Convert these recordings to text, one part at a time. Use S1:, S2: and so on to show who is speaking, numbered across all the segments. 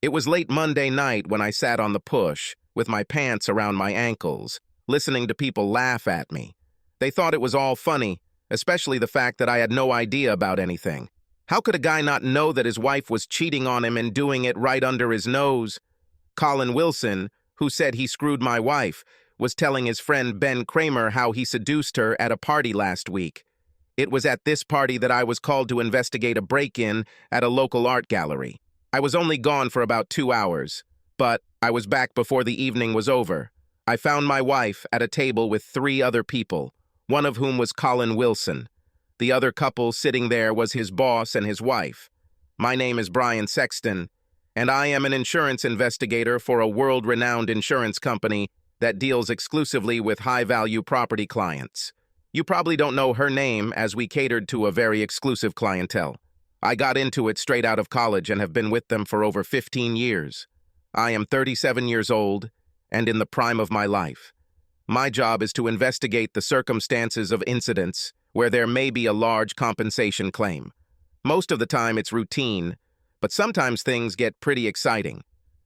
S1: It was late Monday night when I sat on the push, with my pants around my ankles, listening to people laugh at me. They thought it was all funny, especially the fact that I had no idea about anything. How could a guy not know that his wife was cheating on him and doing it right under his nose? Colin Wilson, who said he screwed my wife, was telling his friend Ben Kramer how he seduced her at a party last week. It was at this party that I was called to investigate a break-in at a local art gallery. I was only gone for about 2 hours, but I was back before the evening was over. I found my wife at a table with 3 other people, one of whom was Colin Wilson. The other couple sitting there was his boss and his wife. My name is Brian Sexton, and I am an insurance investigator for a world-renowned insurance company that deals exclusively with high-value property clients. You probably don't know her name, as we catered to a very exclusive clientele. I got into it straight out of college and have been with them for over 15 years. I am 37 years old and in the prime of my life. My job is to investigate the circumstances of incidents where there may be a large compensation claim. Most of the time it's routine, but sometimes things get pretty exciting.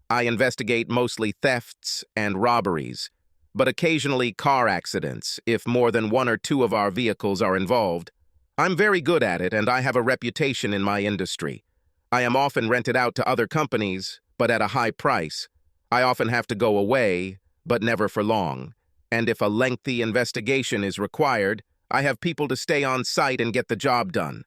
S1: I investigate mostly thefts and robberies, but occasionally car accidents if more than 1 or 2 of our vehicles are involved. I'm very good at it, and I have a reputation in my industry. I am often rented out to other companies, but at a high price. I often have to go away, but never for long. And if a lengthy investigation is required, I have people to stay on site and get the job done.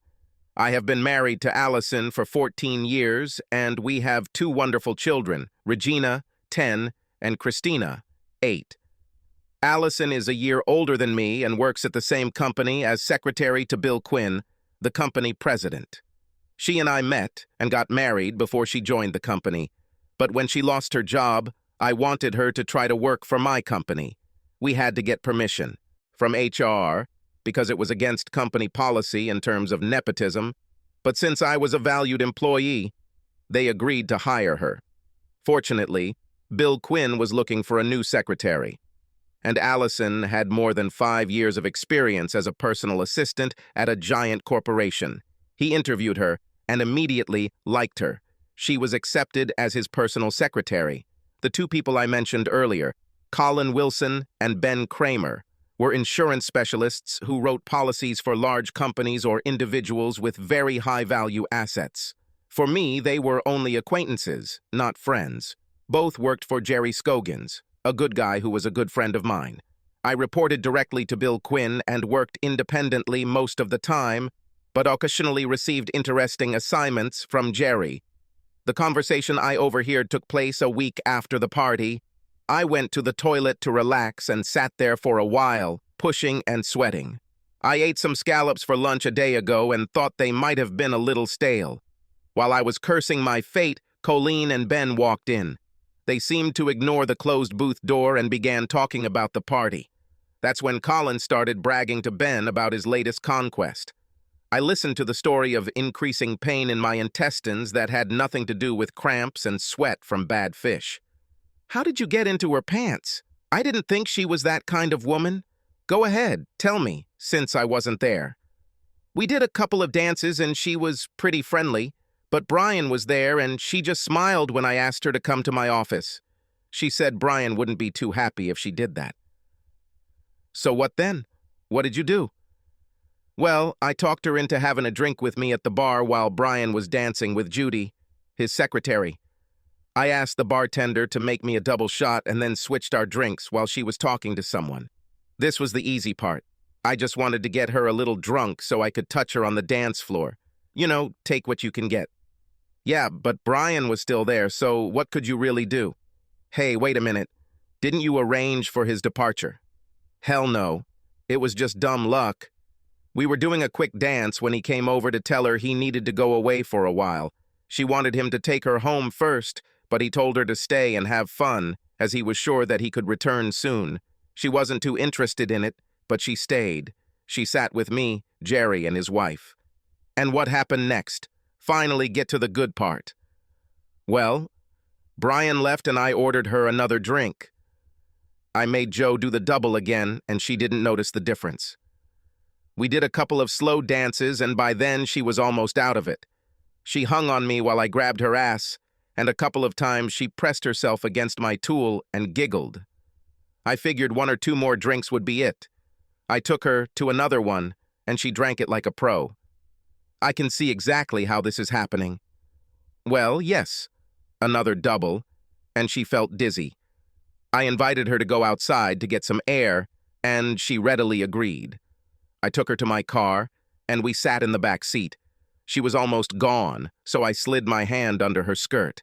S1: I have been married to Allison for 14 years, and we have 2 wonderful children, Regina, 10, and Christina, 8. Allison is a year older than me and works at the same company as secretary to Bill Quinn, the company president. She and I met and got married before she joined the company, but when she lost her job, I wanted her to try to work for my company. We had to get permission from HR because it was against company policy in terms of nepotism, but since I was a valued employee, they agreed to hire her. Fortunately, Bill Quinn was looking for a new secretary, and Allison had more than 5 years of experience as a personal assistant at a giant corporation. He interviewed her and immediately liked her. She was accepted as his personal secretary. The 2 people I mentioned earlier, Colin Wilson and Ben Kramer, were insurance specialists who wrote policies for large companies or individuals with very high-value assets. For me, they were only acquaintances, not friends. Both worked for Jerry Scogins, a good guy who was a good friend of mine. I reported directly to Bill Quinn and worked independently most of the time, but occasionally received interesting assignments from Jerry. The conversation I overheard took place a week after the party. I went to the toilet to relax and sat there for a while, pushing and sweating. I ate some scallops for lunch a day ago and thought they might have been a little stale. While I was cursing my fate, Colleen and Ben walked in. They seemed to ignore the closed booth door and began talking about the party. That's when Colin started bragging to Ben about his latest conquest. I listened to the story of increasing pain in my intestines that had nothing to do with cramps and sweat from bad fish. How did you get into her pants? I didn't think she was that kind of woman. Go ahead, tell me, since I wasn't there. We did a couple of dances and she was pretty friendly. But Brian was there, and she just smiled when I asked her to come to my office. She said Brian wouldn't be too happy if she did that. So what then? What did you do? Well, I talked her into having a drink with me at the bar while Brian was dancing with Judy, his secretary. I asked the bartender to make me a double shot and then switched our drinks while she was talking to someone. This was the easy part. I just wanted to get her a little drunk so I could touch her on the dance floor. You know, take what you can get. Yeah, but Brian was still there, so what could you really do? Hey, wait a minute. Didn't you arrange for his departure? Hell no. It was just dumb luck. We were doing a quick dance when he came over to tell her he needed to go away for a while. She wanted him to take her home first, but he told her to stay and have fun, as he was sure that he could return soon. She wasn't too interested in it, but she stayed. She sat with me, Jerry, and his wife. And what happened next? Finally get to the good part. Well, Brian left and I ordered her another drink. I made Joe do the double again, and she didn't notice the difference. We did a couple of slow dances, and by then she was almost out of it. She hung on me while I grabbed her ass, and a couple of times she pressed herself against my tool and giggled. I figured 1 or 2 more drinks would be it. I took her to another one, and she drank it like a pro. I can see exactly how this is happening. Well, yes, another double, and she felt dizzy. I invited her to go outside to get some air, and she readily agreed. I took her to my car, and we sat in the back seat. She was almost gone, so I slid my hand under her skirt.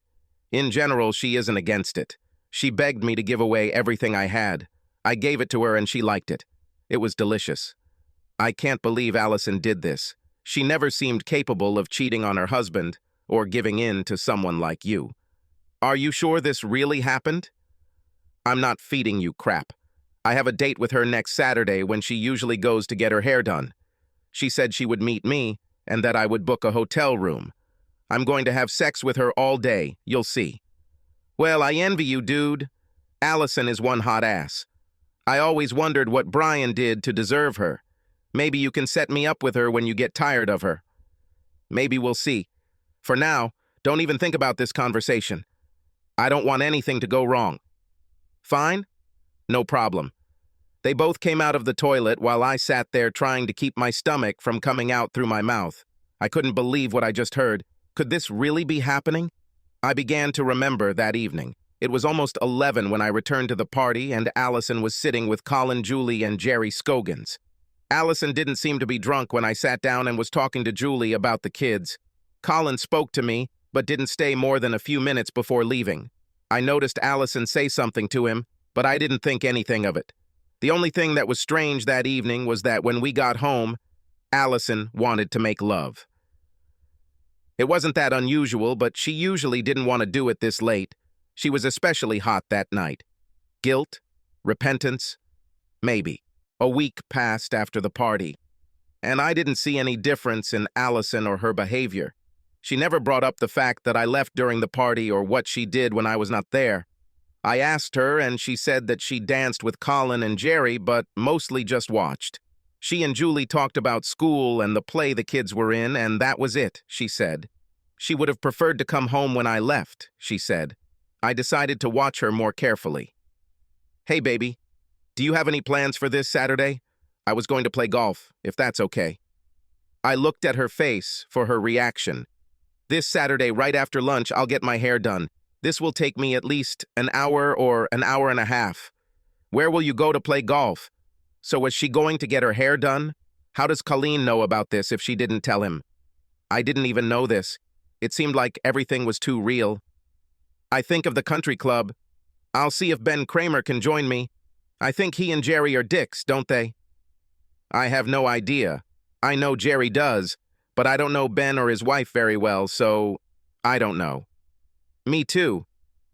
S1: In general, she isn't against it. She begged me to give away everything I had. I gave it to her, and she liked it. It was delicious. I can't believe Allison did this. She never seemed capable of cheating on her husband or giving in to someone like you. Are you sure this really happened? I'm not feeding you crap. I have a date with her next Saturday when she usually goes to get her hair done. She said she would meet me and that I would book a hotel room. I'm going to have sex with her all day, you'll see. Well, I envy you, dude. Allison is one hot ass. I always wondered what Brian did to deserve her. Maybe you can set me up with her when you get tired of her. Maybe we'll see. For now, don't even think about this conversation. I don't want anything to go wrong. Fine? No problem. They both came out of the toilet while I sat there trying to keep my stomach from coming out through my mouth. I couldn't believe what I just heard. Could this really be happening? I began to remember that evening. It was almost 11 when I returned to the party, and Allison was sitting with Colin, Julie, and Jerry Scogans. Allison didn't seem to be drunk when I sat down and was talking to Julie about the kids. Colin spoke to me, but didn't stay more than a few minutes before leaving. I noticed Allison say something to him, but I didn't think anything of it. The only thing that was strange that evening was that when we got home, Allison wanted to make love. It wasn't that unusual, but she usually didn't want to do it this late. She was especially hot that night. Guilt? Repentance? Maybe. A week passed after the party, and I didn't see any difference in Allison or her behavior. She never brought up the fact that I left during the party or what she did when I was not there. I asked her, and she said that she danced with Colin and Jerry, but mostly just watched. She and Julie talked about school and the play the kids were in, and that was it, she said. She would have preferred to come home when I left, she said. I decided to watch her more carefully. Hey, baby, do you have any plans for this Saturday? I was going to play golf, if that's okay. I looked at her face for her reaction. This Saturday, right after lunch, I'll get my hair done. This will take me at least an hour or an hour and a half. Where will you go to play golf? So was she going to get her hair done? How does Colleen know about this if she didn't tell him? I didn't even know this. It seemed like everything was too real. I think of the country club. I'll see if Ben Kramer can join me. I think he and Jerry are dicks, don't they? I have no idea. I know Jerry does, but I don't know Ben or his wife very well, so I don't know. Me too.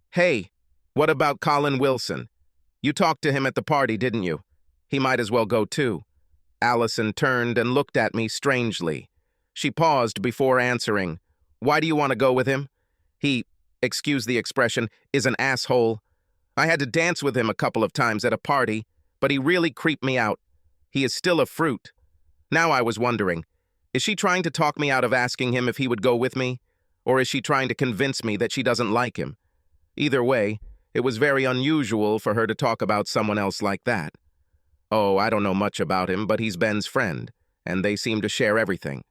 S1: Hey, what about Colin Wilson? You talked to him at the party, didn't you? He might as well go too. Allison turned and looked at me strangely. She paused before answering. Why do you want to go with him? He, excuse the expression, is an asshole. I had to dance with him a couple of times at a party, but he really creeped me out. He is still a fruit. Now I was wondering, is she trying to talk me out of asking him if he would go with me? Or is she trying to convince me that she doesn't like him? Either way, it was very unusual for her to talk about someone else like that. Oh, I don't know much about him, but he's Ben's friend, and they seem to share everything.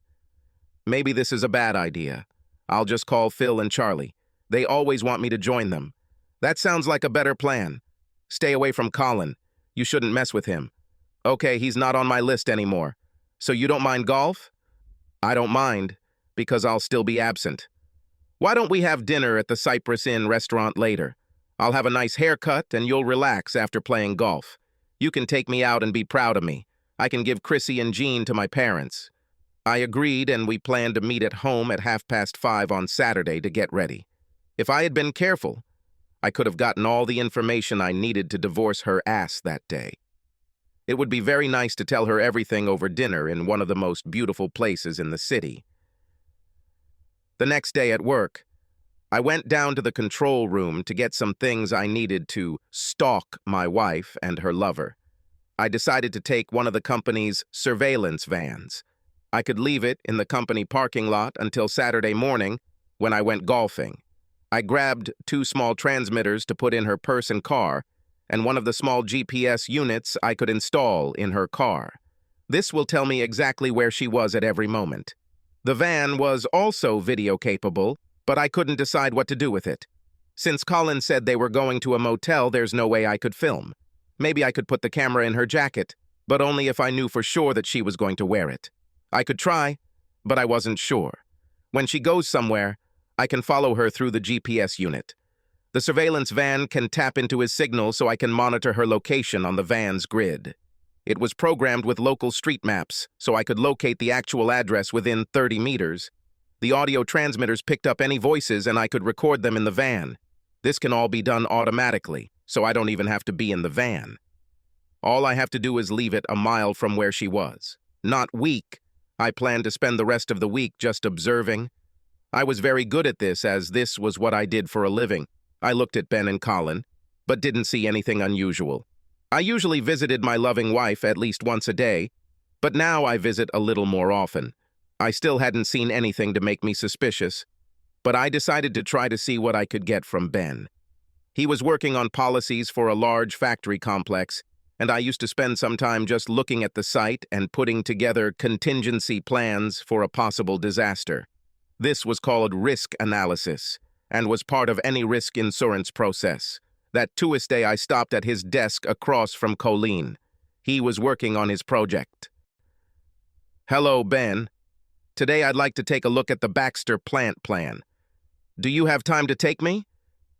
S1: Maybe this is a bad idea. I'll just call Phil and Charlie. They always want me to join them. That sounds like a better plan. Stay away from Colin. You shouldn't mess with him. Okay, he's not on my list anymore. So you don't mind golf? I don't mind, because I'll still be absent. Why don't we have dinner at the Cypress Inn restaurant later? I'll have a nice haircut and you'll relax after playing golf. You can take me out and be proud of me. I can give Chrissy and Jean to my parents. I agreed, and we planned to meet at home at 5:30 on Saturday to get ready. If I had been careful, I could have gotten all the information I needed to divorce her ass that day. It would be very nice to tell her everything over dinner in one of the most beautiful places in the city. The next day at work, I went down to the control room to get some things I needed to stalk my wife and her lover. I decided to take one of the company's surveillance vans. I could leave it in the company parking lot until Saturday morning when I went golfing. I grabbed 2 small transmitters to put in her purse and car, and one of the small GPS units I could install in her car. This will tell me exactly where she was at every moment. The van was also video-capable, but I couldn't decide what to do with it. Since Colin said they were going to a motel, there's no way I could film. Maybe I could put the camera in her jacket, but only if I knew for sure that she was going to wear it. I could try, but I wasn't sure. When she goes somewhere, I can follow her through the GPS unit. The surveillance van can tap into his signal so I can monitor her location on the van's grid. It was programmed with local street maps, so I could locate the actual address within 30 meters. The audio transmitters picked up any voices and I could record them in the van. This can all be done automatically, so I don't even have to be in the van. All I have to do is leave it a mile from where she was. Not weak. I planned to spend the rest of the week just observing. I was very good at this, as this was what I did for a living. I looked at Ben and Colin, but didn't see anything unusual. I usually visited my loving wife at least once a day, but now I visit a little more often. I still hadn't seen anything to make me suspicious, but I decided to try to see what I could get from Ben. He was working on policies for a large factory complex, and I used to spend some time just looking at the site and putting together contingency plans for a possible disaster. This was called risk analysis, and was part of any risk insurance process. That Tuesday I stopped at his desk across from Colleen. He was working on his project. "Hello, Ben. Today I'd like to take a look at the Baxter plant plan. Do you have time to take me?"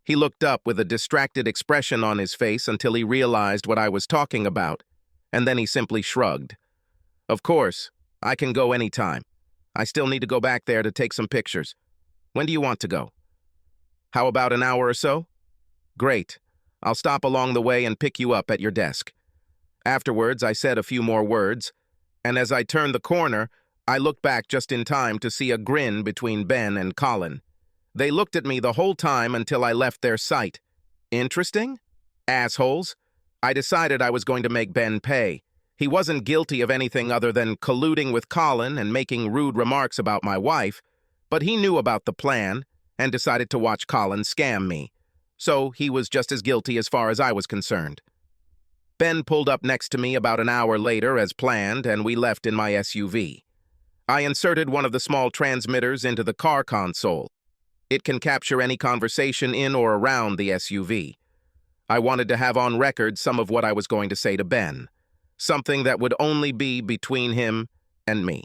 S1: He looked up with a distracted expression on his face until he realized what I was talking about, and then he simply shrugged. "Of course, I can go anytime. I still need to go back there to take some pictures. When do you want to go? How about an hour or so? Great. I'll stop along the way and pick you up at your desk." Afterwards, I said a few more words, and as I turned the corner, I looked back just in time to see a grin between Ben and Colin. They looked at me the whole time until I left their sight. Interesting? Assholes. I decided I was going to make Ben pay. He wasn't guilty of anything other than colluding with Colin and making rude remarks about my wife, but he knew about the plan and decided to watch Colin scam me. So he was just as guilty as far as I was concerned. Ben pulled up next to me about an hour later as planned, and we left in my SUV. I inserted one of the small transmitters into the car console. It can capture any conversation in or around the SUV. I wanted to have on record some of what I was going to say to Ben, something that would only be between him and me.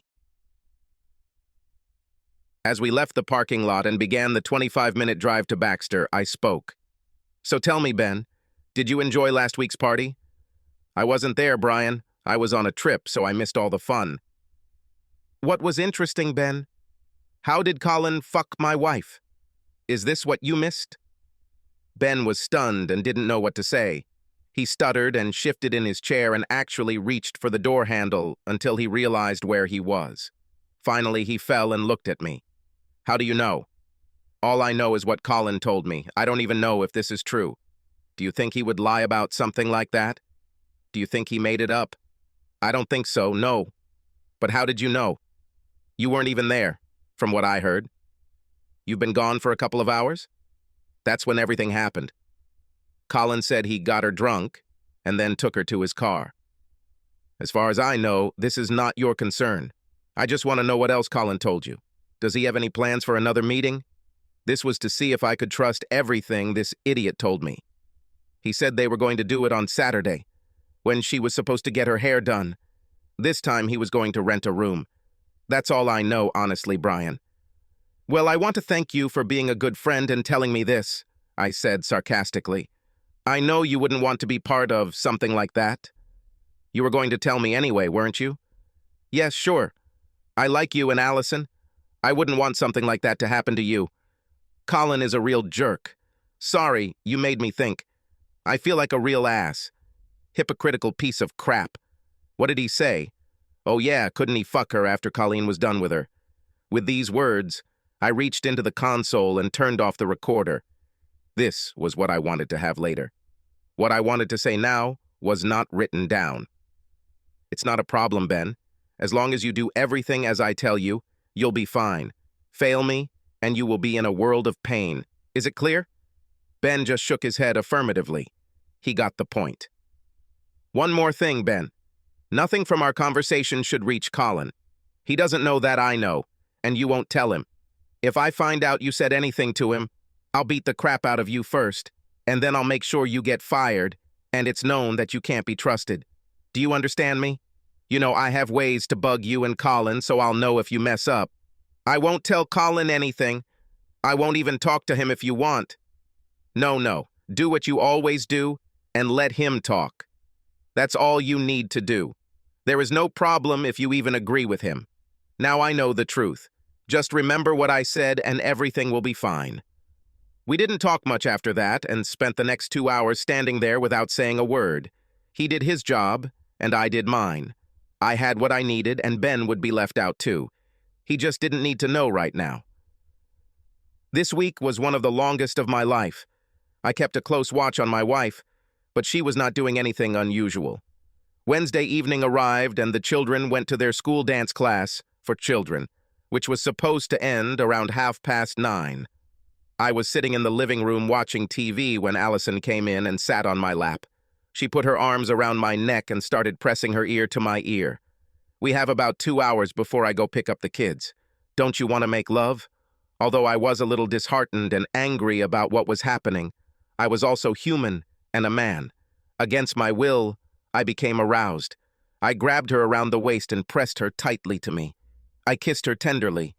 S1: As we left the parking lot and began the 25-minute drive to Baxter, I spoke. "So tell me, Ben, did you enjoy last week's party?" "I wasn't there, Brian. I was on a trip, so I missed all the fun." "What was interesting, Ben? How did Colin fuck my wife? Is this what you missed?" Ben was stunned and didn't know what to say. He stuttered and shifted in his chair and actually reached for the door handle until he realized where he was. Finally, he fell and looked at me. "How do you know?" "All I know is what Colin told me. I don't even know if this is true." "Do you think he would lie about something like that? Do you think he made it up?" "I don't think so, no." "But how did you know?" "You weren't even there, from what I heard." "You've been gone for a couple of hours?" "That's when everything happened. Colin said he got her drunk and then took her to his car." "As far as I know, this is not your concern. I just want to know what else Colin told you. Does he have any plans for another meeting?" This was to see if I could trust everything this idiot told me. "He said they were going to do it on Saturday, when she was supposed to get her hair done. This time he was going to rent a room. That's all I know, honestly, Brian." "Well, I want to thank you for being a good friend and telling me this," I said sarcastically. "I know you wouldn't want to be part of something like that." "You were going to tell me anyway, weren't you?" "Yes, sure. I like you and Allison. I wouldn't want something like that to happen to you. Colin is a real jerk. Sorry, you made me think. I feel like a real ass. Hypocritical piece of crap. What did he say? Oh yeah, couldn't he fuck her after Colleen was done with her?" With these words, I reached into the console and turned off the recorder. This was what I wanted to have later. What I wanted to say now was not written down. "It's not a problem, Ben. As long as you do everything as I tell you, you'll be fine. Fail me, and you will be in a world of pain. Is it clear? Ben just shook his head affirmatively. He got the point. One more thing, Ben. Nothing from our conversation should reach Colin. He doesn't know that I know, and you won't tell him. If I find out you said anything to him, I'll beat the crap out of you first, and then I'll make sure you get fired, and it's known that you can't be trusted. Do you understand me? You know, I have ways to bug you and Colin, so I'll know if you mess up. I won't tell Colin anything. I won't even talk to him if you want. No. Do what you always do, and let him talk. That's all you need to do. There is no problem if you even agree with him. Now I know the truth. Just remember what I said, and everything will be fine. We didn't talk much after that, and spent the next 2 hours standing there without saying a word. He did his job, and I did mine. I had what I needed, and Ben would be left out too. He just didn't need to know right now. This week was one of the longest of my life. I kept a close watch on my wife, but she was not doing anything unusual. Wednesday evening arrived, and the children went to their school dance class for children, which was supposed to end around 9:30. I was sitting in the living room watching TV when Allison came in and sat on my lap. She put her arms around my neck and started pressing her ear to my ear. We have about 2 hours before I go pick up the kids. Don't you want to make love? Although I was a little disheartened and angry about what was happening, I was also human and a man. Against my will, I became aroused. I grabbed her around the waist and pressed her tightly to me. I kissed her tenderly.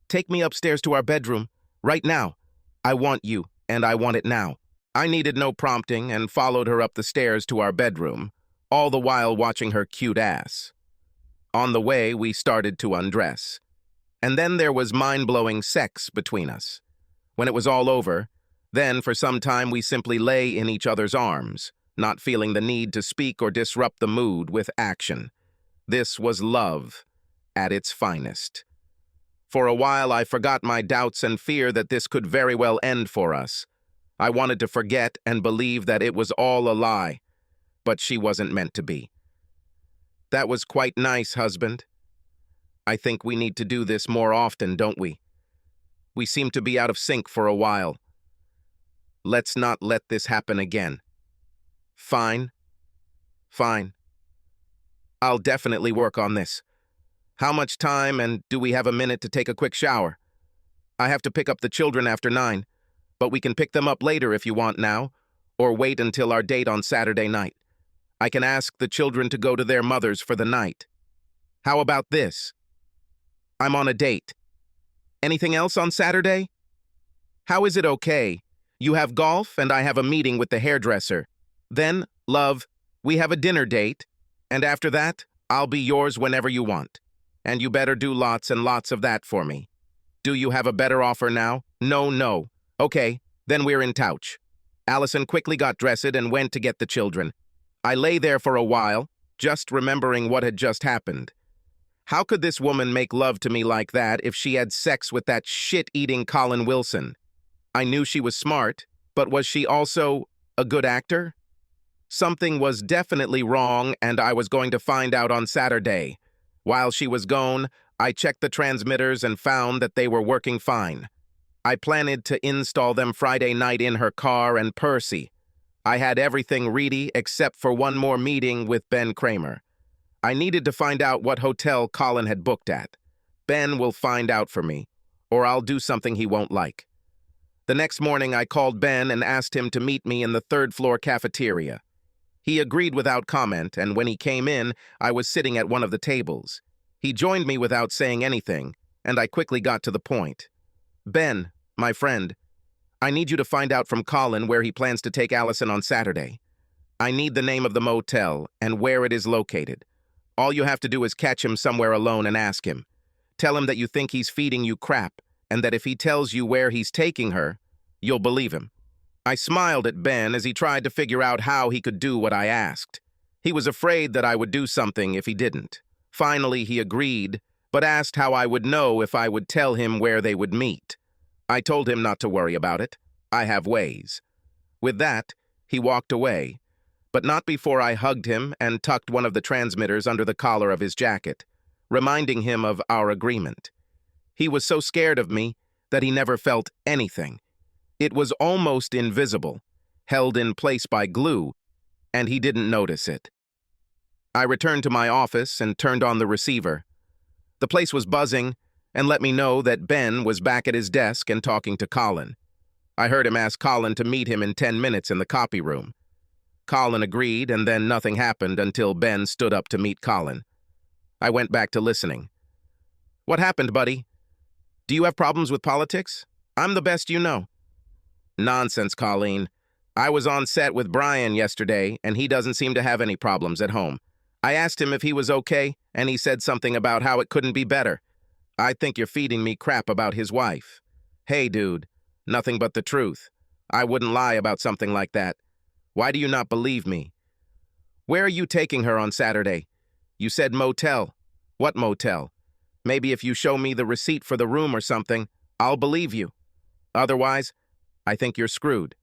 S1: Take me upstairs to our bedroom, right now. I want you, and I want it now. I needed no prompting and followed her up the stairs to our bedroom, all the while watching her cute ass. On the way, we started to undress. And then there was mind-blowing sex between us. When it was all over, then for some time we simply lay in each other's arms, not feeling the need to speak or disrupt the mood with action. This was love at its finest. For a while, I forgot my doubts and fear that this could very well end for us. I wanted to forget and believe that it was all a lie, but she wasn't meant to be. That was quite nice, husband. I think we need to do this more often, don't we? We seem to be out of sync for a while. Let's not let this happen again. Fine. I'll definitely work on this. How much time, and do we have a minute to take a quick shower? I have to pick up the children after 9, but we can pick them up later if you want now, or wait until our date on Saturday night. I can ask the children to go to their mothers for the night. How about this? I'm on a date. Anything else on Saturday? How is it okay? You have golf, and I have a meeting with the hairdresser. Then, love, we have a dinner date, and after that, I'll be yours whenever you want. And you better do lots and lots of that for me. Do you have a better offer now? No. Okay, then we're in touch. Allison quickly got dressed and went to get the children. I lay there for a while, just remembering what had just happened. How could this woman make love to me like that if she had sex with that shit-eating Colin Wilson? I knew she was smart, but was she also a good actor? Something was definitely wrong, and I was going to find out on Saturday. While she was gone, I checked the transmitters and found that they were working fine. I planned to install them Friday night in her car and Percy. I had everything ready except for one more meeting with Ben Kramer. I needed to find out what hotel Colin had booked at. Ben will find out for me, or I'll do something he won't like. The next morning, I called Ben and asked him to meet me in the third-floor cafeteria. He agreed without comment, and when he came in, I was sitting at one of the tables. He joined me without saying anything, and I quickly got to the point. Ben, my friend, I need you to find out from Colin where he plans to take Allison on Saturday. I need the name of the motel and where it is located. All you have to do is catch him somewhere alone and ask him. Tell him that you think he's feeding you crap, and that if he tells you where he's taking her, you'll believe him. I smiled at Ben as he tried to figure out how he could do what I asked. He was afraid that I would do something if he didn't. Finally, he agreed, but asked how I would know if I would tell him where they would meet. I told him not to worry about it. I have ways. With that, he walked away, but not before I hugged him and tucked one of the transmitters under the collar of his jacket, reminding him of our agreement. He was so scared of me that he never felt anything. It was almost invisible, held in place by glue, and he didn't notice it. I returned to my office and turned on the receiver. The place was buzzing and let me know that Ben was back at his desk and talking to Colin. I heard him ask Colin to meet him in 10 minutes in the copy room. Colin agreed, and then nothing happened until Ben stood up to meet Colin. I went back to listening. "What happened, buddy? Do you have problems with politics? I'm the best you know." "Nonsense, Colleen. I was on set with Brian yesterday, and he doesn't seem to have any problems at home. I asked him if he was okay, and he said something about how it couldn't be better. I think you're feeding me crap about his wife." "Hey, dude, nothing but the truth. I wouldn't lie about something like that. Why do you not believe me?" "Where are you taking her on Saturday? You said motel. What motel? Maybe if you show me the receipt for the room or something, I'll believe you. Otherwise, I think you're screwed."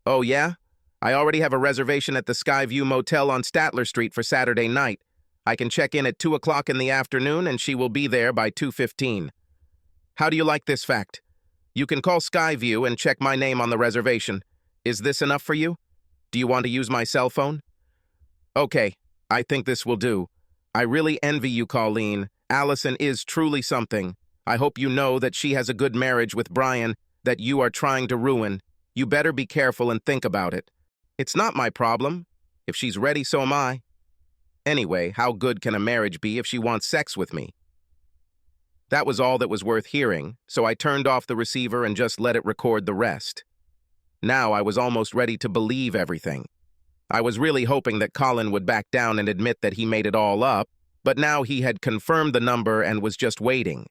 S1: "Oh, yeah? I already have a reservation at the Skyview Motel on Statler Street for Saturday night. I can check in at 2 o'clock in the afternoon, and she will be there by 2:15. How do you like this fact? You can call Skyview and check my name on the reservation. Is this enough for you? Do you want to use my cell phone?" "Okay, I think this will do. I really envy you, Colleen. Allison is truly something. I hope you know that she has a good marriage with Brian that you are trying to ruin. You better be careful and think about it. It's not my problem. If she's ready, so am I. Anyway, how good can a marriage be if she wants sex with me?" That was all that was worth hearing, so I turned off the receiver and just let it record the rest. Now I was almost ready to believe everything. I was really hoping that Colin would back down and admit that he made it all up, but now he had confirmed the number and was just waiting.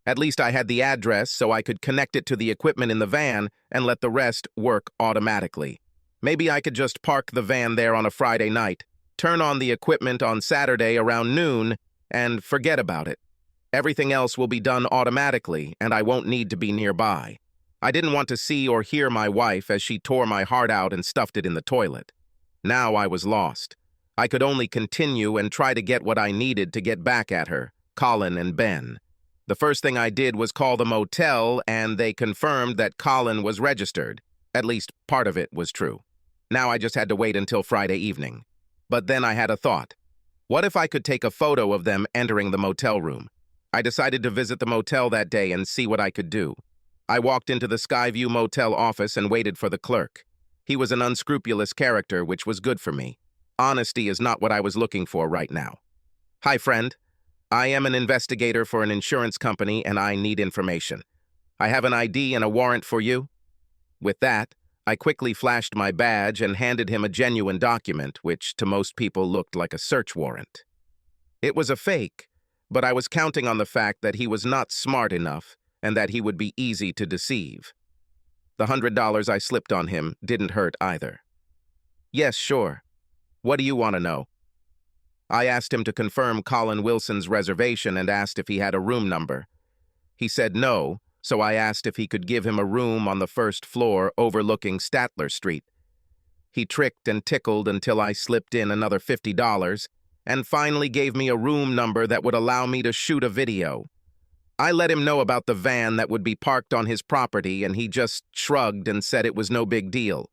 S1: At least I had the address so I could connect it to the equipment in the van and let the rest work automatically. Maybe I could just park the van there on a Friday night, turn on the equipment on Saturday around noon, and forget about it. Everything else will be done automatically, and I won't need to be nearby. I didn't want to see or hear my wife as she tore my heart out and stuffed it in the toilet. Now I was lost. I could only continue and try to get what I needed to get back at her, Colin and Ben. The first thing I did was call the motel, and they confirmed that Colin was registered. At least part of it was true. Now I just had to wait until Friday evening. But then I had a thought. What if I could take a photo of them entering the motel room? I decided to visit the motel that day and see what I could do. I walked into the Skyview Motel office and waited for the clerk. He was an unscrupulous character, which was good for me. Honesty is not what I was looking for right now. "Hi, friend. I am an investigator for an insurance company, and I need information. I have an ID and a warrant for you." With that, I quickly flashed my badge and handed him a genuine document, which to most people looked like a search warrant. It was a fake, but I was counting on the fact that he was not smart enough and that he would be easy to deceive. The $100 I slipped on him didn't hurt either. "Yes, sure. What do you want to know?" I asked him to confirm Colin Wilson's reservation and asked if he had a room number. He said no, so I asked if he could give him a room on the first floor overlooking Statler Street. He tricked and tickled until I slipped in another $50 and finally gave me a room number that would allow me to shoot a video. I let him know about the van that would be parked on his property, and he just shrugged and said it was no big deal.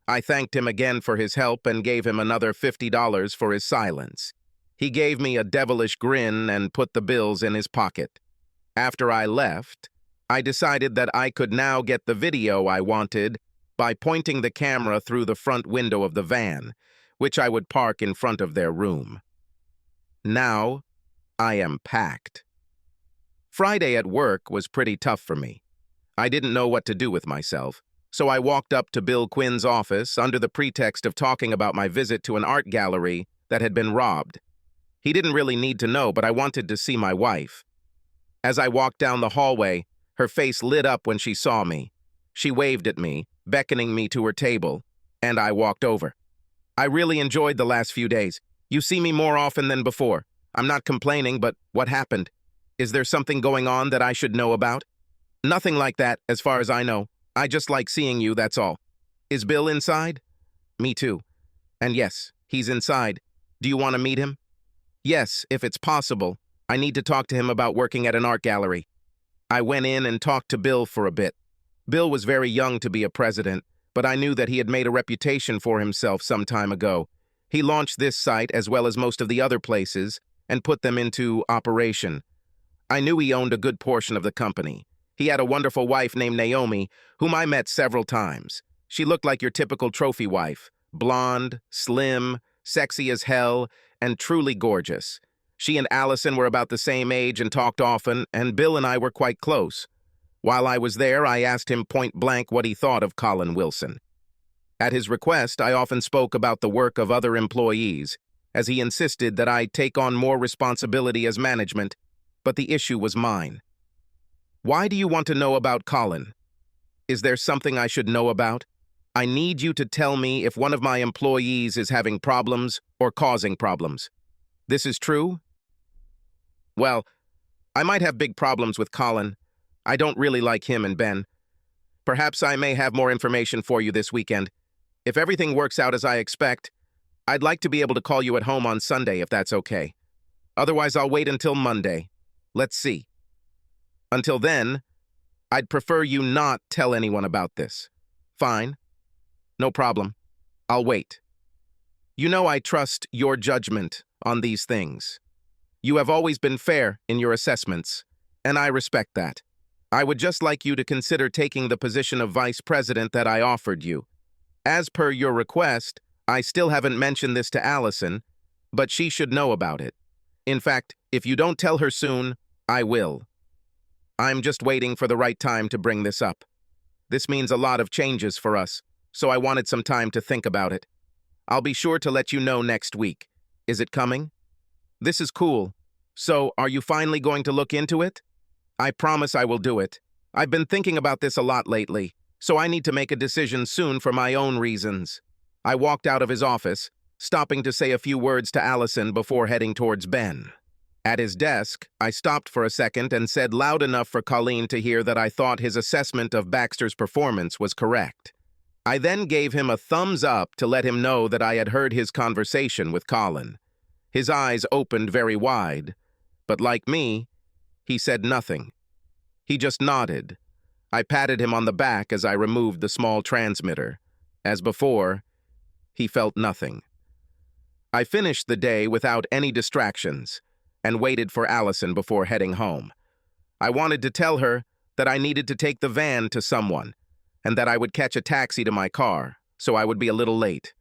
S1: I thanked him again for his help and gave him another $50 for his silence. He gave me a devilish grin and put the bills in his pocket. After I left, I decided that I could now get the video I wanted by pointing the camera through the front window of the van, which I would park in front of their room. Now, I am packed. Friday at work was pretty tough for me. I didn't know what to do with myself, so I walked up to Bill Quinn's office under the pretext of talking about my visit to an art gallery that had been robbed. He didn't really need to know, but I wanted to see my wife. As I walked down the hallway, her face lit up when she saw me. She waved at me, beckoning me to her table, and I walked over. "I really enjoyed the last few days. You see me more often than before. I'm not complaining, but what happened? Is there something going on that I should know about?" "Nothing like that, as far as I know. I just like seeing you, that's all." "Is Bill inside?" "Me too. And yes, he's inside. Do you want to meet him?" "Yes, if it's possible. I need to talk to him about working at an art gallery." I went in and talked to Bill for a bit. Bill was very young to be a president, but I knew that he had made a reputation for himself some time ago. He launched this site as well as most of the other places and put them into operation. I knew he owned a good portion of the company. He had a wonderful wife named Naomi, whom I met several times. She looked like your typical trophy wife, blonde, slim, sexy as hell, and truly gorgeous. She and Allison were about the same age and talked often, and Bill and I were quite close. While I was there, I asked him point blank what he thought of Colin Wilson. At his request, I often spoke about the work of other employees, as he insisted that I take on more responsibility as management, but the issue was mine. Why do you want to know about Colin? Is there something I should know about? I need you to tell me if one of my employees is having problems or causing problems. This is true? Well, I might have big problems with Colin. I don't really like him and Ben. Perhaps I may have more information for you this weekend. If everything works out as I expect, I'd like to be able to call you at home on Sunday if that's okay. Otherwise, I'll wait until Monday. Let's see. Until then, I'd prefer you not tell anyone about this. Fine. No problem. I'll wait. You know I trust your judgment on these things. You have always been fair in your assessments, and I respect that. I would just like you to consider taking the position of vice president that I offered you. As per your request, I still haven't mentioned this to Allison, but she should know about it. In fact, if you don't tell her soon, I will. I'm just waiting for the right time to bring this up. This means a lot of changes for us, so I wanted some time to think about it. I'll be sure to let you know next week. Is it coming? This is cool. So, are you finally going to look into it? I promise I will do it. I've been thinking about this a lot lately, so I need to make a decision soon for my own reasons. I walked out of his office, stopping to say a few words to Allison before heading towards Ben. At his desk, I stopped for a second and said loud enough for Colleen to hear that I thought his assessment of Baxter's performance was correct. I then gave him a thumbs up to let him know that I had heard his conversation with Colin. His eyes opened very wide, but like me, he said nothing. He just nodded. I patted him on the back as I removed the small transmitter. As before, he felt nothing. I finished the day without any distractions and waited for Allison before heading home. I wanted to tell her that I needed to take the van to someone and that I would catch a taxi to my car, so I would be a little late.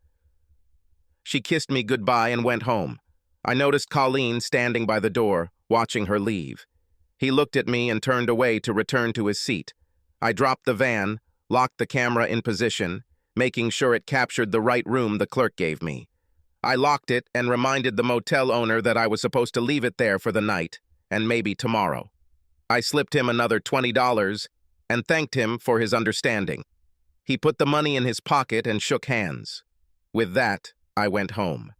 S1: She kissed me goodbye and went home. I noticed Colleen standing by the door, watching her leave. He looked at me and turned away to return to his seat. I dropped the van, locked the camera in position, making sure it captured the right room the clerk gave me. I locked it and reminded the motel owner that I was supposed to leave it there for the night, and maybe tomorrow. I slipped him another $20 and thanked him for his understanding. He put the money in his pocket and shook hands. With that, I went home.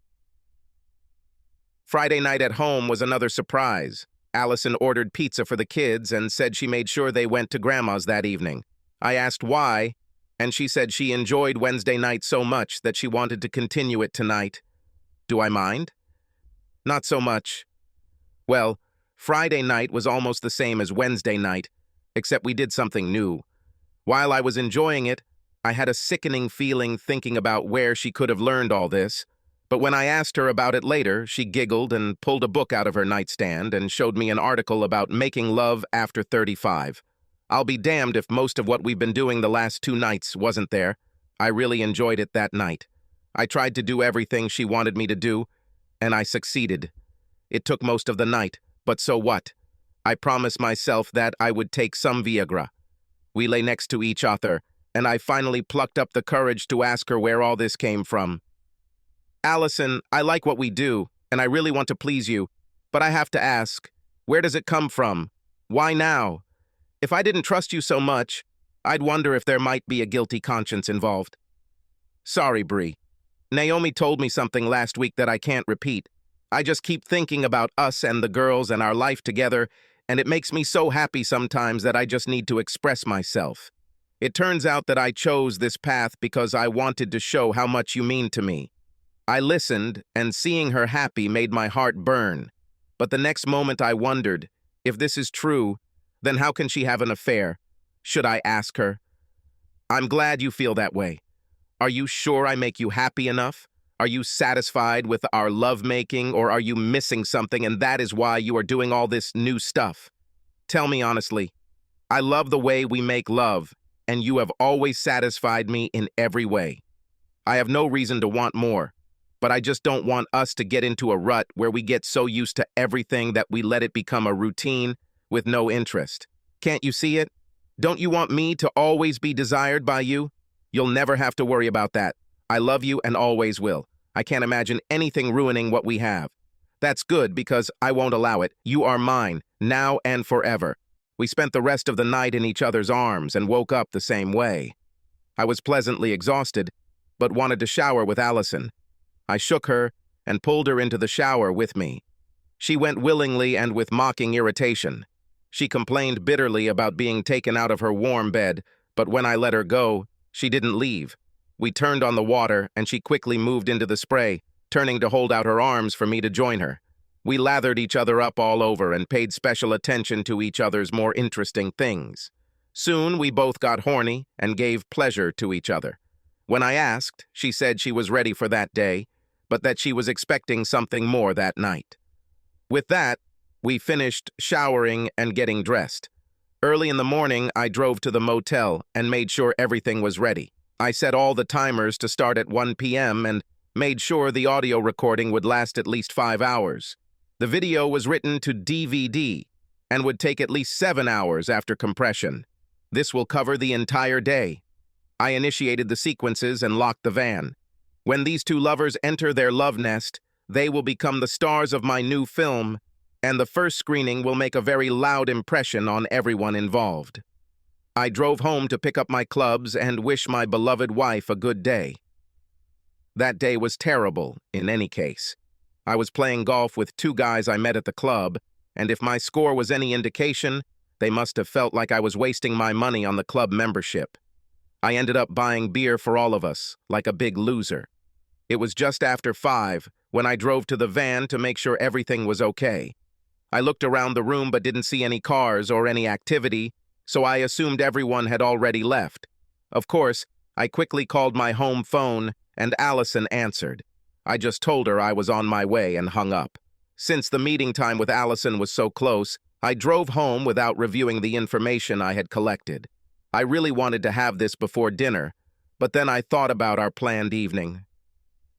S1: Friday night at home was another surprise. Allison ordered pizza for the kids and said she made sure they went to Grandma's that evening. I asked why, and she said she enjoyed Wednesday night so much that she wanted to continue it tonight. Do I mind? Not so much. Well, Friday night was almost the same as Wednesday night, except we did something new. While I was enjoying it, I had a sickening feeling thinking about where she could have learned all this. But when I asked her about it later, she giggled and pulled a book out of her nightstand and showed me an article about making love after 35. I'll be damned if most of what we've been doing the last 2 nights wasn't there. I really enjoyed it that night. I tried to do everything she wanted me to do, and I succeeded. It took most of the night, but so what? I promised myself that I would take some Viagra. We lay next to each other, and I finally plucked up the courage to ask her where all this came from. Allison, I like what we do, and I really want to please you, but I have to ask, where does it come from? Why now? If I didn't trust you so much, I'd wonder if there might be a guilty conscience involved. Sorry, Bree. Naomi told me something last week that I can't repeat. I just keep thinking about us and the girls and our life together, and it makes me so happy sometimes that I just need to express myself. It turns out that I chose this path because I wanted to show how much you mean to me. I listened, and seeing her happy made my heart burn. But the next moment I wondered, if this is true, then how can she have an affair? Should I ask her? I'm glad you feel that way. Are you sure I make you happy enough? Are you satisfied with our lovemaking, or are you missing something and that is why you are doing all this new stuff? Tell me honestly. I love the way we make love, and you have always satisfied me in every way. I have no reason to want more, but I just don't want us to get into a rut where we get so used to everything that we let it become a routine with no interest. Can't you see it? Don't you want me to always be desired by you? You'll never have to worry about that. I love you and always will. I can't imagine anything ruining what we have. That's good because I won't allow it. You are mine, now and forever. We spent the rest of the night in each other's arms and woke up the same way. I was pleasantly exhausted, but wanted to shower with Allison. I shook her and pulled her into the shower with me. She went willingly and with mocking irritation. She complained bitterly about being taken out of her warm bed, but when I let her go, she didn't leave. We turned on the water, and she quickly moved into the spray, turning to hold out her arms for me to join her. We lathered each other up all over and paid special attention to each other's more interesting things. Soon, we both got horny and gave pleasure to each other. When I asked, she said she was ready for that day, but that she was expecting something more that night. With that, we finished showering and getting dressed. Early in the morning, I drove to the motel and made sure everything was ready. I set all the timers to start at 1 p.m. and made sure the audio recording would last at least 5 hours. The video was written to DVD and would take at least 7 hours after compression. This will cover the entire day. I initiated the sequences and locked the van. When these two lovers enter their love nest, they will become the stars of my new film, and the first screening will make a very loud impression on everyone involved. I drove home to pick up my clubs and wish my beloved wife a good day. That day was terrible, in any case. I was playing golf with two guys I met at the club, and if my score was any indication, they must have felt like I was wasting my money on the club membership. I ended up buying beer for all of us, like a big loser. It was just after 5 when I drove to the van to make sure everything was okay. I looked around the room but didn't see any cars or any activity, so I assumed everyone had already left. Of course, I quickly called my home phone, and Allison answered. I just told her I was on my way and hung up. Since the meeting time with Allison was so close, I drove home without reviewing the information I had collected. I really wanted to have this before dinner, but then I thought about our planned evening.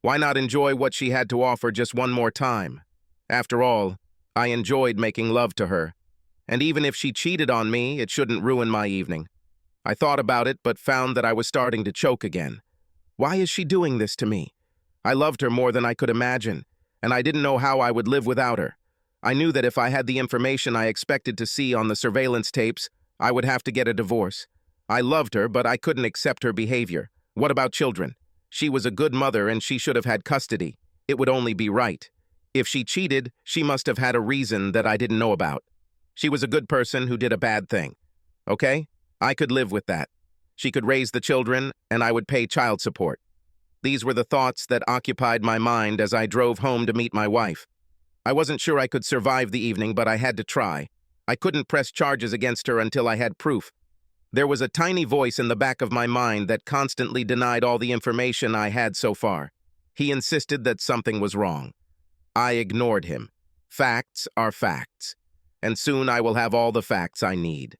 S1: Why not enjoy what she had to offer just one more time? After all, I enjoyed making love to her, and even if she cheated on me, it shouldn't ruin my evening. I thought about it, but found that I was starting to choke again. Why is she doing this to me? I loved her more than I could imagine, and I didn't know how I would live without her. I knew that if I had the information I expected to see on the surveillance tapes, I would have to get a divorce. I loved her, but I couldn't accept her behavior. What about children? She was a good mother and she should have had custody. It would only be right. If she cheated, she must have had a reason that I didn't know about. She was a good person who did a bad thing. Okay? I could live with that. She could raise the children, and I would pay child support. These were the thoughts that occupied my mind as I drove home to meet my wife. I wasn't sure I could survive the evening, but I had to try. I couldn't press charges against her until I had proof. There was a tiny voice in the back of my mind that constantly denied all the information I had so far. He insisted that something was wrong. I ignored him. Facts are facts, and soon I will have all the facts I need.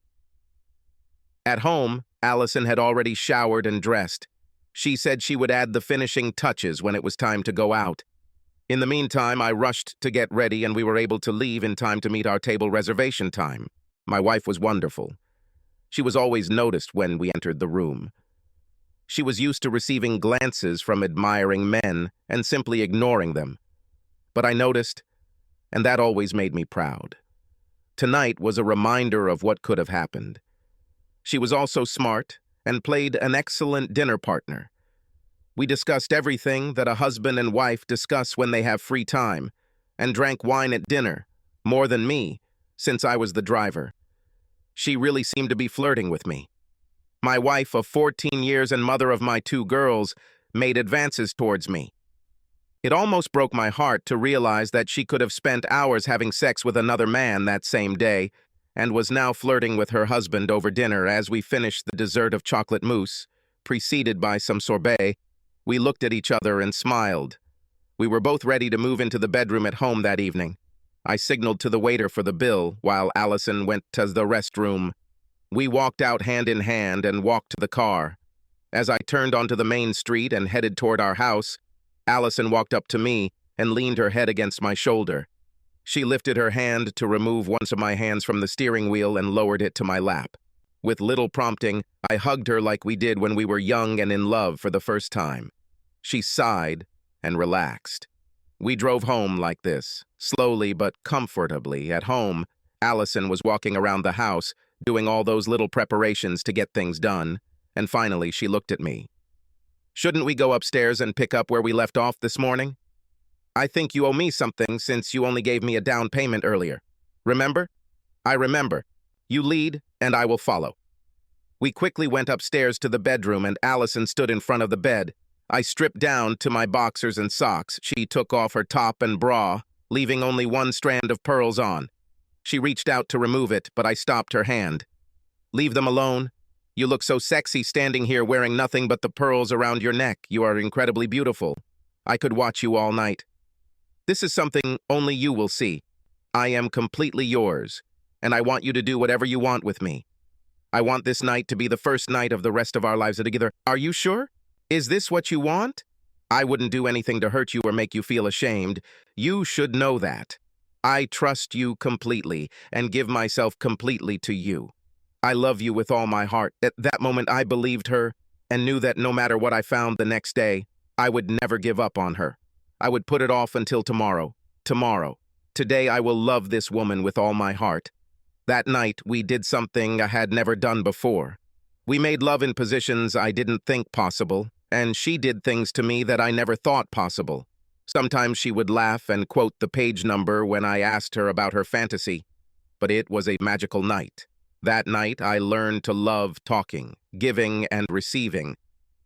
S1: At home, Allison had already showered and dressed. She said she would add the finishing touches when it was time to go out. In the meantime, I rushed to get ready and we were able to leave in time to meet our table reservation time. My wife was wonderful. She was always noticed when we entered the room. She was used to receiving glances from admiring men and simply ignoring them. But I noticed, and that always made me proud. Tonight was a reminder of what could have happened. She was also smart and played an excellent dinner partner. We discussed everything that a husband and wife discuss when they have free time, and drank wine at dinner, more than me, since I was the driver. She really seemed to be flirting with me. My wife of 14 years and mother of my 2 girls made advances towards me. It almost broke my heart to realize that she could have spent hours having sex with another man that same day, and was now flirting with her husband over dinner as we finished the dessert of chocolate mousse. preceded by some sorbet. We looked at each other and smiled. We were both ready to move into the bedroom at home that evening. I signaled to the waiter for the bill while Allison went to the restroom. We walked out hand in hand and walked to the car. As I turned onto the main street and headed toward our house, Allison walked up to me and leaned her head against my shoulder. She lifted her hand to remove one of my hands from the steering wheel and lowered it to my lap. With little prompting, I hugged her like we did when we were young and in love for the first time. She sighed and relaxed. We drove home like this, slowly but comfortably. At home, Allison was walking around the house, doing all those little preparations to get things done, and finally she looked at me. "Shouldn't we go upstairs and pick up where we left off this morning? I think you owe me something since you only gave me a down payment earlier. Remember?" "I remember. You lead, and I will follow." We quickly went upstairs to the bedroom, and Allison stood in front of the bed. I stripped down to my boxers and socks. She took off her top and bra, leaving only one strand of pearls on. She reached out to remove it, but I stopped her hand. "Leave them alone. You look so sexy standing here wearing nothing but the pearls around your neck. You are incredibly beautiful. I could watch you all night. This is something only you will see. I am completely yours, and I want you to do whatever you want with me. I want this night to be the first night of the rest of our lives together. Are you sure? Is this what you want? I wouldn't do anything to hurt you or make you feel ashamed. You should know that. I trust you completely and give myself completely to you. I love you with all my heart." At that moment, I believed her and knew that no matter what I found the next day, I would never give up on her. I would put it off until tomorrow. Tomorrow. Today, I will love this woman with all my heart. That night, we did something I had never done before. We made love in positions I didn't think possible, and she did things to me that I never thought possible. Sometimes she would laugh and quote the page number when I asked her about her fantasy, but it was a magical night. That night, I learned to love talking, giving, and receiving.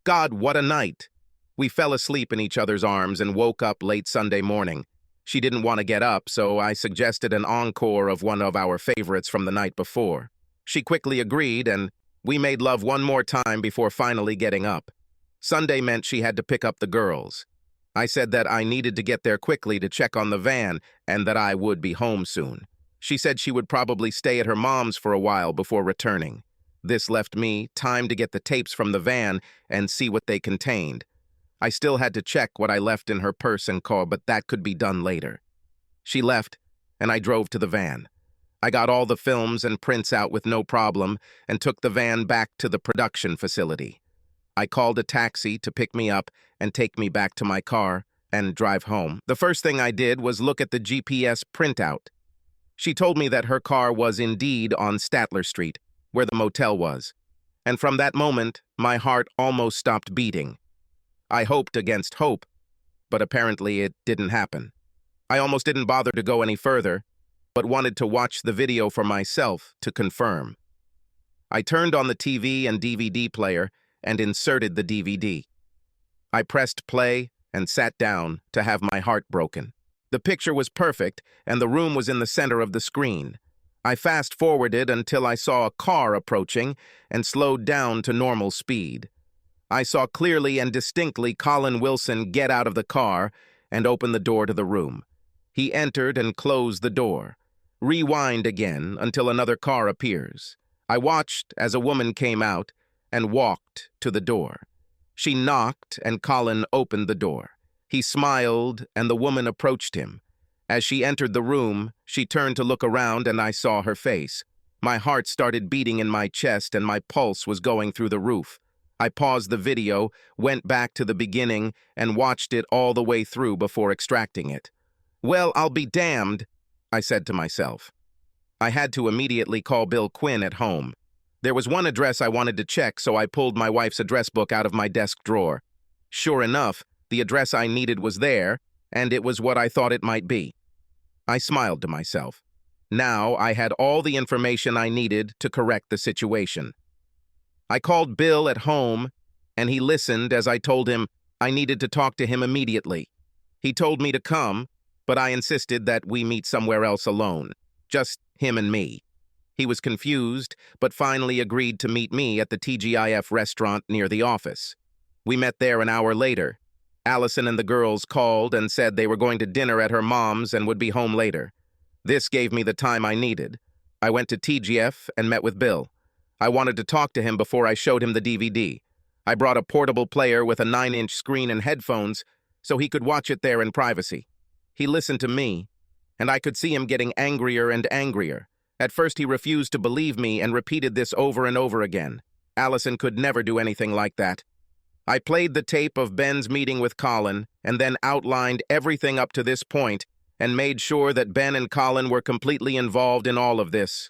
S1: God, what a night! We fell asleep in each other's arms and woke up late Sunday morning. She didn't want to get up, so I suggested an encore of one of our favorites from the night before. She quickly agreed, and we made love one more time before finally getting up. Sunday meant she had to pick up the girls. I said that I needed to get there quickly to check on the van and that I would be home soon. She said she would probably stay at her mom's for a while before returning. This left me time to get the tapes from the van and see what they contained. I still had to check what I left in her purse and car, but that could be done later. She left, and I drove to the van. I got all the films and prints out with no problem and took the van back to the production facility. I called a taxi to pick me up and take me back to my car and drive home. The first thing I did was look at the GPS printout. She told me that her car was indeed on Statler Street, where the motel was. And from that moment, my heart almost stopped beating. I hoped against hope, but apparently it didn't happen. I almost didn't bother to go any further, but wanted to watch the video for myself to confirm. I turned on the TV and DVD player and inserted the DVD. I pressed play and sat down to have my heart broken. The picture was perfect, and the room was in the center of the screen. I fast-forwarded until I saw a car approaching and slowed down to normal speed. I saw clearly and distinctly Colin Wilson get out of the car and open the door to the room. He entered and closed the door. Rewind again until another car appears. I watched as a woman came out and walked to the door. She knocked and Colin opened the door. He smiled and the woman approached him. As she entered the room, she turned to look around and I saw her face. My heart started beating in my chest and my pulse was going through the roof. I paused the video, went back to the beginning, and watched it all the way through before extracting it. "Well, I'll be damned," I said to myself. I had to immediately call Bill Quinn at home. There was one address I wanted to check, so I pulled my wife's address book out of my desk drawer. Sure enough, the address I needed was there, and it was what I thought it might be. I smiled to myself. Now I had all the information I needed to correct the situation. I called Bill at home, and he listened as I told him I needed to talk to him immediately. He told me to come, but I insisted that we meet somewhere else alone, just him and me. He was confused, but finally agreed to meet me at the TGIF restaurant near the office. We met there an hour later. Allison and the girls called and said they were going to dinner at her mom's and would be home later. This gave me the time I needed. I went to TGF and met with Bill. I wanted to talk to him before I showed him the DVD. I brought a portable player with a 9-inch screen and headphones so he could watch it there in privacy. He listened to me, and I could see him getting angrier and angrier. At first he refused to believe me and repeated this over and over again. Allison could never do anything like that. I played the tape of Ben's meeting with Colin and then outlined everything up to this point and made sure that Ben and Colin were completely involved in all of this.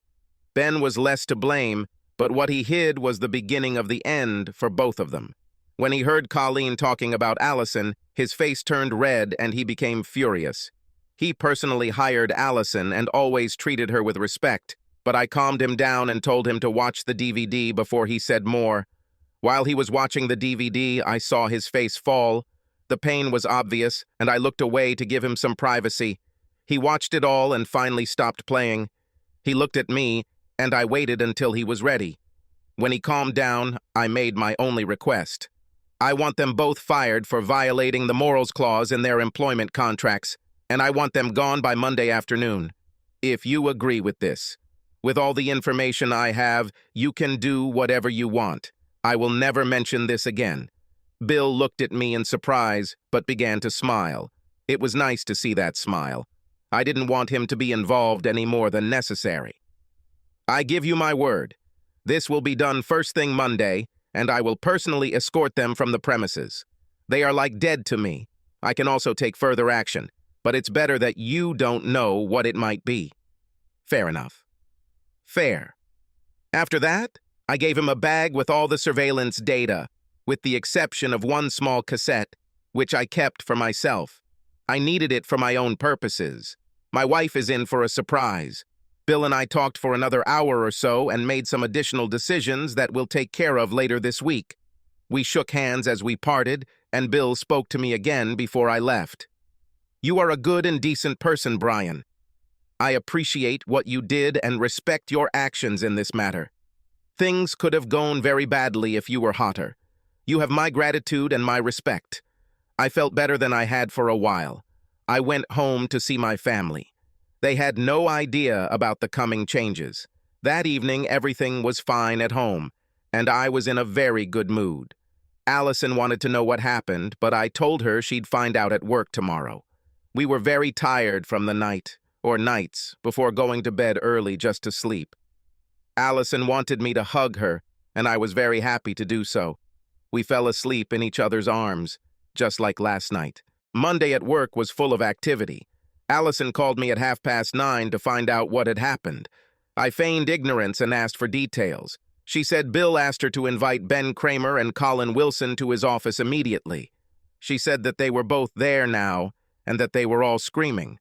S1: Ben was less to blame, but what he hid was the beginning of the end for both of them. When he heard Colleen talking about Allison, his face turned red and he became furious. He personally hired Allison and always treated her with respect, but I calmed him down and told him to watch the DVD before he said more. While he was watching the DVD, I saw his face fall. The pain was obvious, and I looked away to give him some privacy. He watched it all and finally stopped playing. He looked at me, and I waited until he was ready. When he calmed down, I made my only request. I want them both fired for violating the morals clause in their employment contracts, and I want them gone by Monday afternoon. If you agree with this, with all the information I have, you can do whatever you want. I will never mention this again. Bill looked at me in surprise, but began to smile. It was nice to see that smile. I didn't want him to be involved any more than necessary. I give you my word. This will be done first thing Monday, and I will personally escort them from the premises. They are like dead to me. I can also take further action, but it's better that you don't know what it might be. Fair enough. Fair. After that, I gave him a bag with all the surveillance data, with the exception of one small cassette, which I kept for myself. I needed it for my own purposes. My wife is in for a surprise. Bill and I talked for another hour or so and made some additional decisions that we'll take care of later this week. We shook hands as we parted, and Bill spoke to me again before I left. You are a good and decent person, Brian. I appreciate what you did and respect your actions in this matter. Things could have gone very badly if you were hotter. You have my gratitude and my respect. I felt better than I had for a while. I went home to see my family. They had no idea about the coming changes. That evening, everything was fine at home, and I was in a very good mood. Allison wanted to know what happened, but I told her she'd find out at work tomorrow. We were very tired from the night, or nights, before going to bed early just to sleep. Allison wanted me to hug her, and I was very happy to do so. We fell asleep in each other's arms, just like last night. Monday at work was full of activity. Allison called me at 9:30 to find out what had happened. I feigned ignorance and asked for details. She said Bill asked her to invite Ben Kramer and Colin Wilson to his office immediately. She said that they were both there now and that they were all screaming.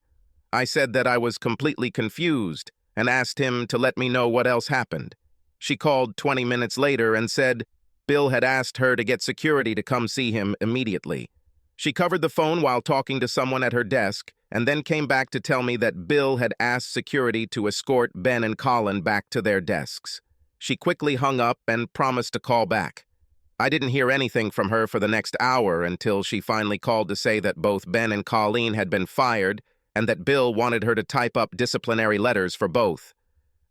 S1: I said that I was completely confused and asked him to let me know what else happened. She called 20 minutes later and said Bill had asked her to get security to come see him immediately. She covered the phone while talking to someone at her desk and then came back to tell me that Bill had asked security to escort Ben and Colin back to their desks. She quickly hung up and promised to call back. I didn't hear anything from her for the next hour until she finally called to say that both Ben and Colleen had been fired and that Bill wanted her to type up disciplinary letters for both.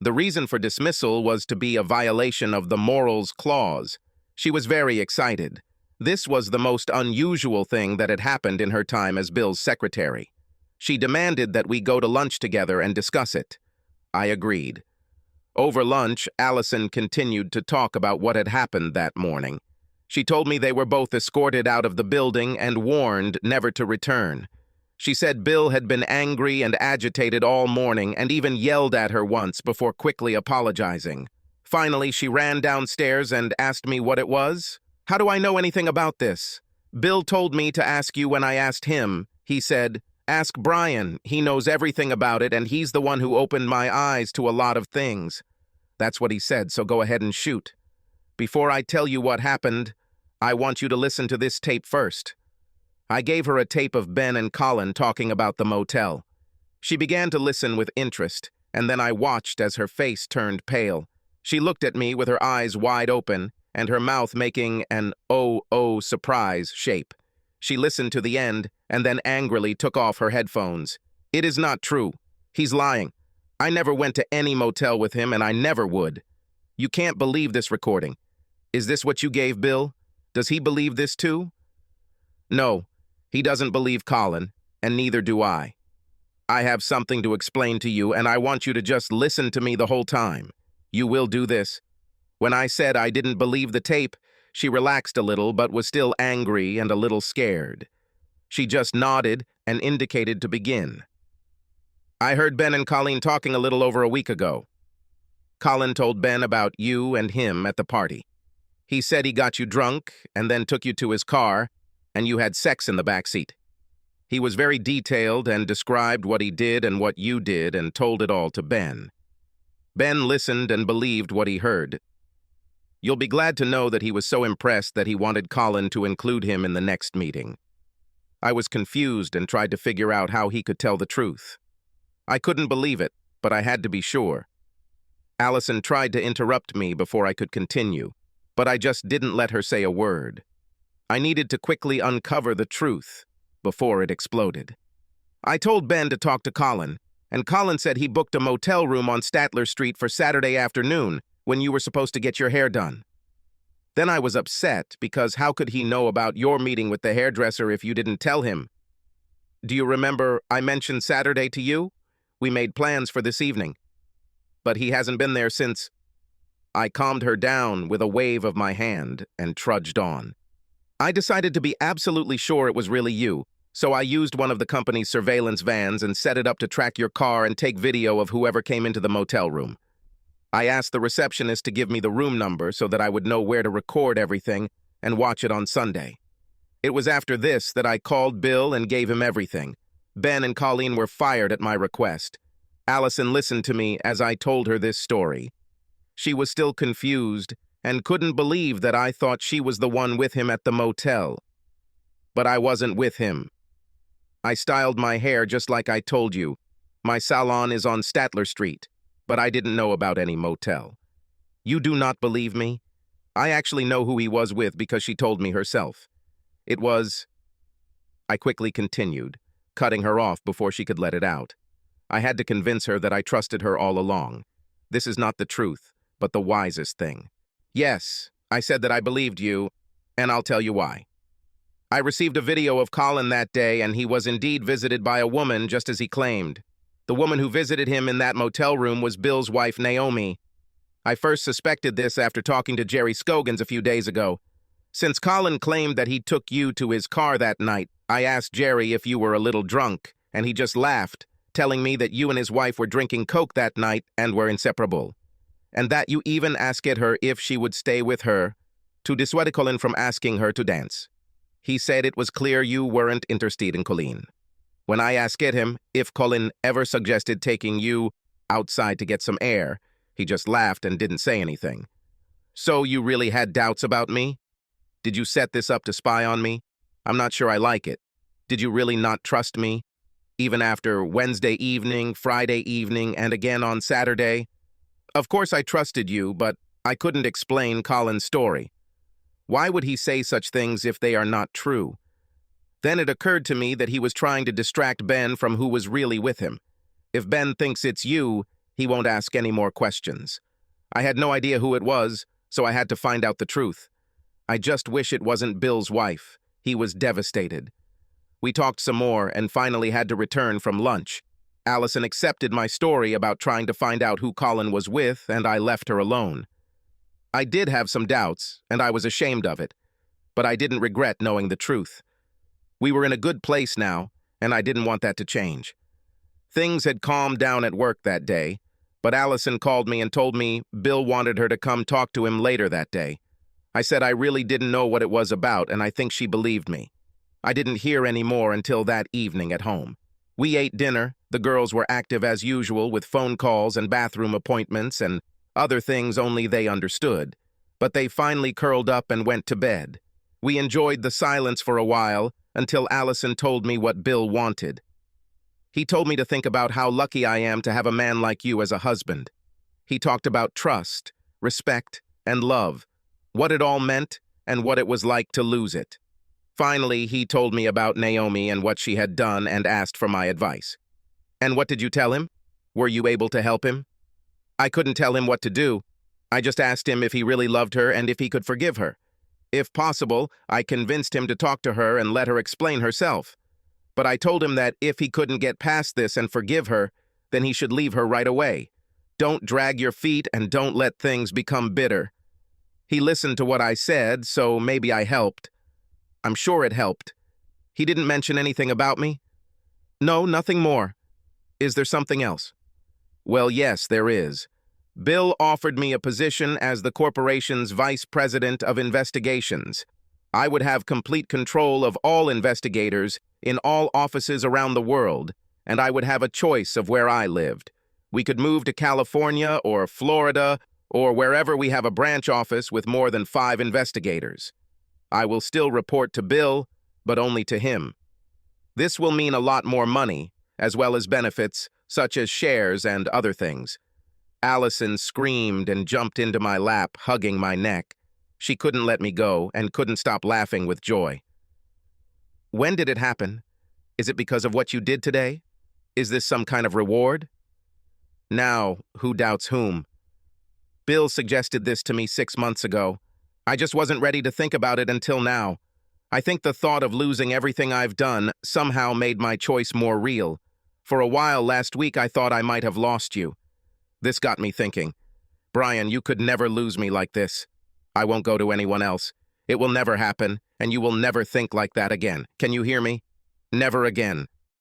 S1: The reason for dismissal was to be a violation of the morals clause. She was very excited. This was the most unusual thing that had happened in her time as Bill's secretary. She demanded that we go to lunch together and discuss it. I agreed. Over lunch, Allison continued to talk about what had happened that morning. She told me they were both escorted out of the building and warned never to return. She said Bill had been angry and agitated all morning and even yelled at her once before quickly apologizing. Finally, she ran downstairs and asked me what it was. How do I know anything about this? Bill told me to ask you when I asked him. He said, ask Brian. He knows everything about it, and he's the one who opened my eyes to a lot of things. That's what he said, so go ahead and shoot. Before I tell you what happened, I want you to listen to this tape first. I gave her a tape of Ben and Colin talking about the motel. She began to listen with interest, and then I watched as her face turned pale. She looked at me with her eyes wide open and her mouth making an oh surprise shape. She listened to the end and then angrily took off her headphones. It is not true. He's lying. I never went to any motel with him and I never would. You can't believe this recording. Is this what you gave Bill? Does he believe this too? No, he doesn't believe Colin, and neither do I. I have something to explain to you, and I want you to just listen to me the whole time. You will do this. When I said I didn't believe the tape, she relaxed a little but was still angry and a little scared. She just nodded and indicated to begin. I heard Ben and Colleen talking a little over a week ago. Colin told Ben about you and him at the party. He said he got you drunk and then took you to his car, and you had sex in the backseat. He was very detailed and described what he did and what you did and told it all to Ben. Ben listened and believed what he heard. You'll be glad to know that he was so impressed that he wanted Colin to include him in the next meeting. I was confused and tried to figure out how he could tell the truth. I couldn't believe it, but I had to be sure. Allison tried to interrupt me before I could continue, but I just didn't let her say a word. I needed to quickly uncover the truth before it exploded. I told Ben to talk to Colin, and Colin said he booked a motel room on Statler Street for Saturday afternoon when you were supposed to get your hair done. Then I was upset because how could he know about your meeting with the hairdresser if you didn't tell him? Do you remember I mentioned Saturday to you? We made plans for this evening. But he hasn't been there since. I calmed her down with a wave of my hand and trudged on. I decided to be absolutely sure it was really you, so I used one of the company's surveillance vans and set it up to track your car and take video of whoever came into the motel room. I asked the receptionist to give me the room number so that I would know where to record everything and watch it on Sunday. It was after this that I called Bill and gave him everything. Ben and Colleen were fired at my request. Allison listened to me as I told her this story. She was still confused and couldn't believe that I thought she was the one with him at the motel. But I wasn't with him. I styled my hair just like I told you. My salon is on Statler Street, but I didn't know about any motel. You do not believe me? I actually know who he was with because she told me herself. It was... I quickly continued, cutting her off before she could let it out. I had to convince her that I trusted her all along. This is not the truth, but the wisest thing. Yes, I said that I believed you, and I'll tell you why. I received a video of Colin that day, and he was indeed visited by a woman just as he claimed. The woman who visited him in that motel room was Bill's wife, Naomi. I first suspected this after talking to Jerry Scogans a few days ago. Since Colin claimed that he took you to his car that night, I asked Jerry if you were a little drunk, and he just laughed, telling me that you and his wife were drinking Coke that night and were inseparable, and that you even asked her if she would stay with her to dissuade Colin from asking her to dance. He said it was clear you weren't interested in Colleen. When I asked him if Colin ever suggested taking you outside to get some air, he just laughed and didn't say anything. So you really had doubts about me? Did you set this up to spy on me? I'm not sure I like it. Did you really not trust me? Even after Wednesday evening, Friday evening, and again on Saturday? Of course I trusted you, but I couldn't explain Colin's story. Why would he say such things if they are not true? Then it occurred to me that he was trying to distract Ben from who was really with him. If Ben thinks it's you, he won't ask any more questions. I had no idea who it was, so I had to find out the truth. I just wish it wasn't Bill's wife. He was devastated. We talked some more and finally had to return from lunch. Allison accepted my story about trying to find out who Colin was with, and I left her alone. I did have some doubts, and I was ashamed of it, but I didn't regret knowing the truth. We were in a good place now, and I didn't want that to change. Things had calmed down at work that day, but Allison called me and told me Bill wanted her to come talk to him later that day. I said I really didn't know what it was about, and I think she believed me. I didn't hear any more until that evening at home. We ate dinner. The girls were active as usual with phone calls and bathroom appointments and other things only they understood. But they finally curled up and went to bed. We enjoyed the silence for a while until Allison told me what Bill wanted. He told me to think about how lucky I am to have a man like you as a husband. He talked about trust, respect, and love, what it all meant, and what it was like to lose it. Finally, he told me about Naomi and what she had done and asked for my advice. And what did you tell him? Were you able to help him? I couldn't tell him what to do. I just asked him if he really loved her and if he could forgive her. If possible, I convinced him to talk to her and let her explain herself. But I told him that if he couldn't get past this and forgive her, then he should leave her right away. Don't drag your feet and don't let things become bitter. He listened to what I said, so maybe I helped. I'm sure it helped. He didn't mention anything about me? No, nothing more. Is there something else? Well, yes, there is. Bill offered me a position as the corporation's vice president of investigations. I would have complete control of all investigators in all offices around the world, and I would have a choice of where I lived. We could move to California or Florida or wherever we have a branch office with more than 5 investigators. I will still report to Bill, but only to him. This will mean a lot more money, as well as benefits, such as shares and other things. Allison screamed and jumped into my lap, hugging my neck. She couldn't let me go and couldn't stop laughing with joy. When did it happen? Is it because of what you did today? Is this some kind of reward? Now, who doubts whom? Bill suggested this to me 6 months ago. I just wasn't ready to think about it until now. I think the thought of losing everything I've done somehow made my choice more real. For a while last week, I thought I might have lost you. This got me thinking. Brian, you could never lose me like this. I won't go to anyone else. It will never happen, and you will never think like that again. Can you hear me? Never again.